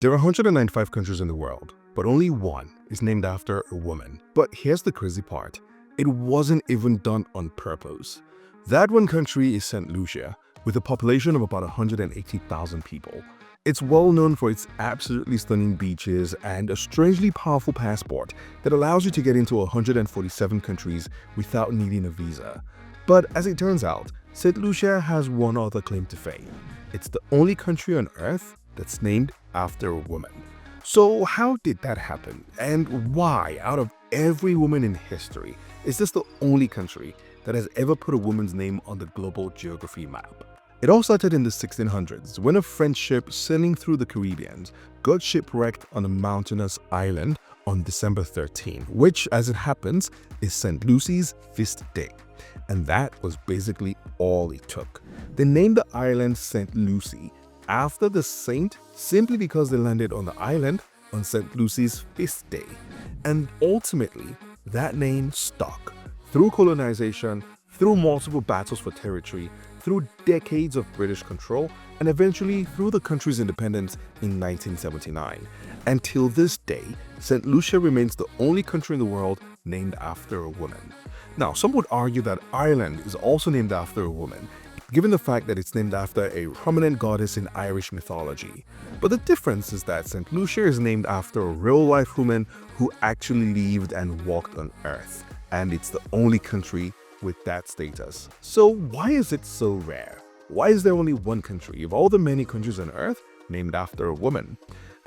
There are 195 countries in the world, but only one is named after a woman. But here's the crazy part. It wasn't even done on purpose. That one country is Saint Lucia, with a population of about 180,000 people. It's well known for its absolutely stunning beaches and a strangely powerful passport that allows you to get into 147 countries without needing a visa. But as it turns out, Saint Lucia has one other claim to fame. It's the only country on Earth that's named after a woman. So how did that happen? And why, out of every woman in history, is this the only country that has ever put a woman's name on the global geography map? It all started in the 1600s when a French ship sailing through the Caribbean got shipwrecked on a mountainous island on December 13, which, as it happens, is St. Lucy's feast day. And that was basically all it took. They named the island St. Lucy after the saint simply because they landed on the island on St. Lucy's feast day. And ultimately, that name stuck. Through colonization, through multiple battles for territory, through decades of British control, and eventually through the country's independence in 1979. Until this day, St. Lucia remains the only country in the world named after a woman. Now, some would argue that Ireland is also named after a woman, given the fact that it's named after a prominent goddess in Irish mythology. But the difference is that St. Lucia is named after a real-life woman who actually lived and walked on Earth, and it's the only country with that status. So why is it so rare? Why is there only one country of all the many countries on Earth named after a woman?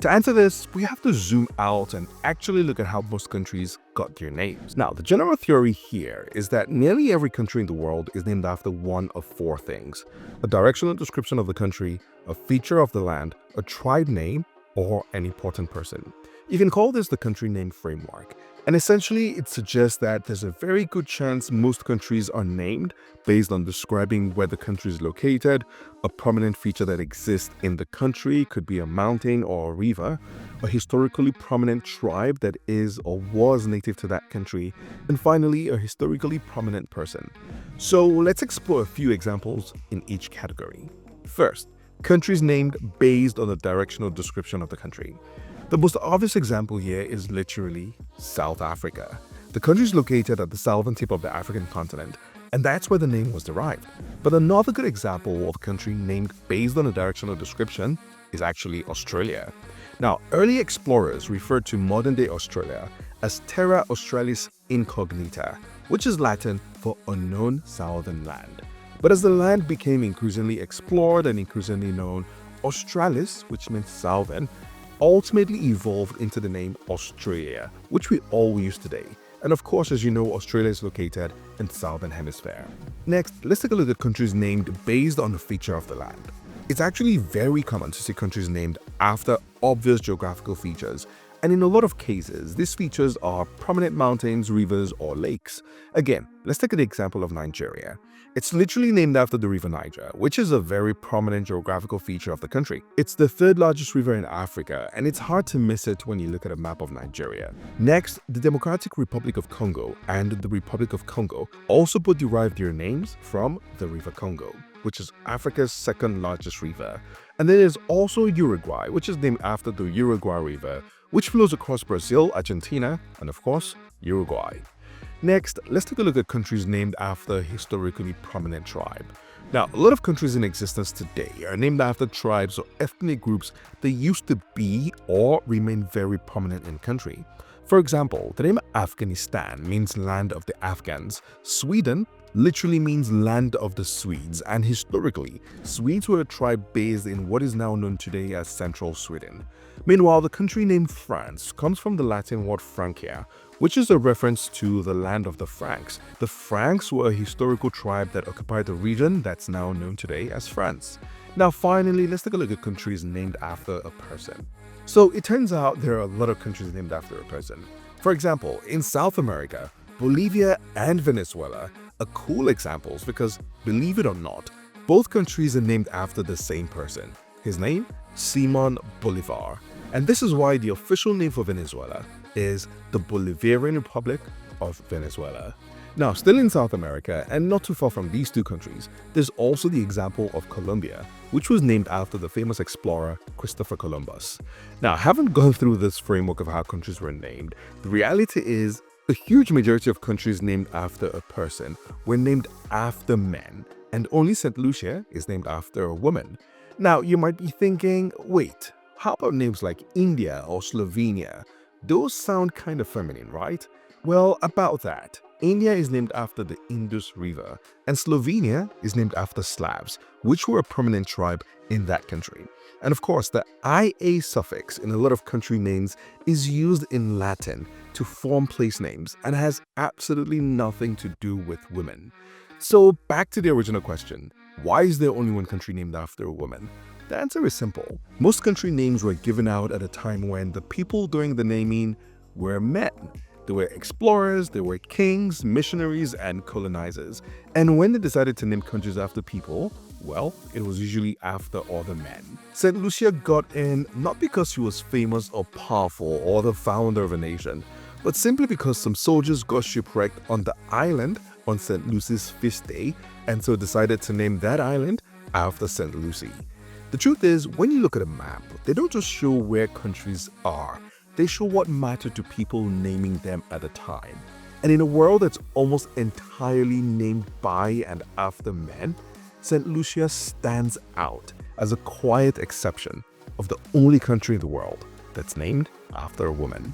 To answer this, we have to zoom out and actually look at how most countries got their names. Now, the general theory here is that nearly every country in the world is named after one of four things: a directional description of the country, a feature of the land, a tribe name, or an important person. You can call this the country name framework. And essentially, it suggests that there's a very good chance most countries are named based on describing where the country is located, a prominent feature that exists in the country, could be a mountain or a river, a historically prominent tribe that is or was native to that country, and finally, a historically prominent person. So let's explore a few examples in each category. First, countries named based on the directional description of the country. The most obvious example here is literally South Africa. The country is located at the southern tip of the African continent, and that's where the name was derived. But another good example of a country named based on a directional description is actually Australia. Now, early explorers referred to modern-day Australia as Terra Australis Incognita, which is Latin for unknown southern land. But as the land became increasingly explored and increasingly known, Australis, which means southern, ultimately evolved into the name Australia, which we all use today. And of course, as you know, Australia is located in the southern hemisphere. Next, let's take a look at countries named based on the feature of the land. It's actually very common to see countries named after obvious geographical features, and in a lot of cases, these features are prominent mountains, rivers, or lakes. Again, let's take the example of Nigeria. It's literally named after the river Niger, which is a very prominent geographical feature of the country. It's the third largest river in Africa, and it's hard to miss it when you look at a map of Nigeria. Next, the Democratic Republic of Congo and the Republic of Congo also both derived their names from the River Congo, which is Africa's second largest river. And then there's also Uruguay, which is named after the Uruguay River, which flows across Brazil, Argentina, and of course, Uruguay. Next, let's take a look at countries named after a historically prominent tribe. Now, a lot of countries in existence today are named after tribes or ethnic groups that used to be or remain very prominent in country. For example, the name Afghanistan means land of the Afghans. Sweden literally means land of the Swedes, and historically, Swedes were a tribe based in what is now known today as central Sweden. Meanwhile, the country name France comes from the Latin word Francia, which is a reference to the land of the Franks. The Franks were a historical tribe that occupied the region that's now known today as France. Now finally, let's take a look at countries named after a person. So it turns out there are a lot of countries named after a person. For example, in South America, Bolivia and Venezuela are cool examples because, believe it or not, both countries are named after the same person. His name? Simon Bolivar. And this is why the official name for Venezuela is the Bolivarian Republic of Venezuela. Now, still in South America, and not too far from these two countries, there's also the example of Colombia, which was named after the famous explorer Christopher Columbus. Now, I haven't gone through this framework of how countries were named. The reality is, a huge majority of countries named after a person were named after men, and only Saint Lucia is named after a woman. Now, you might be thinking, wait, how about names like India or Slovenia? Those sound kind of feminine, right? Well, about that. India is named after the Indus River, and Slovenia is named after Slavs, which were a prominent tribe in that country. And of course, the IA suffix in a lot of country names is used in Latin to form place names and has absolutely nothing to do with women. So back to the original question, why is there only one country named after a woman? The answer is simple. Most country names were given out at a time when the people doing the naming were men. There were explorers, there were kings, missionaries, and colonizers. And when they decided to name countries after people, well, it was usually after other men. Saint Lucia got in not because she was famous or powerful or the founder of a nation, but simply because some soldiers got shipwrecked on the island on Saint Lucy's feast day, and so decided to name that island after Saint Lucy. The truth is, when you look at a map, they don't just show where countries are. They show what mattered to people naming them at a time. And in a world that's almost entirely named by and after men, Saint Lucia stands out as a quiet exception of the only country in the world that's named after a woman.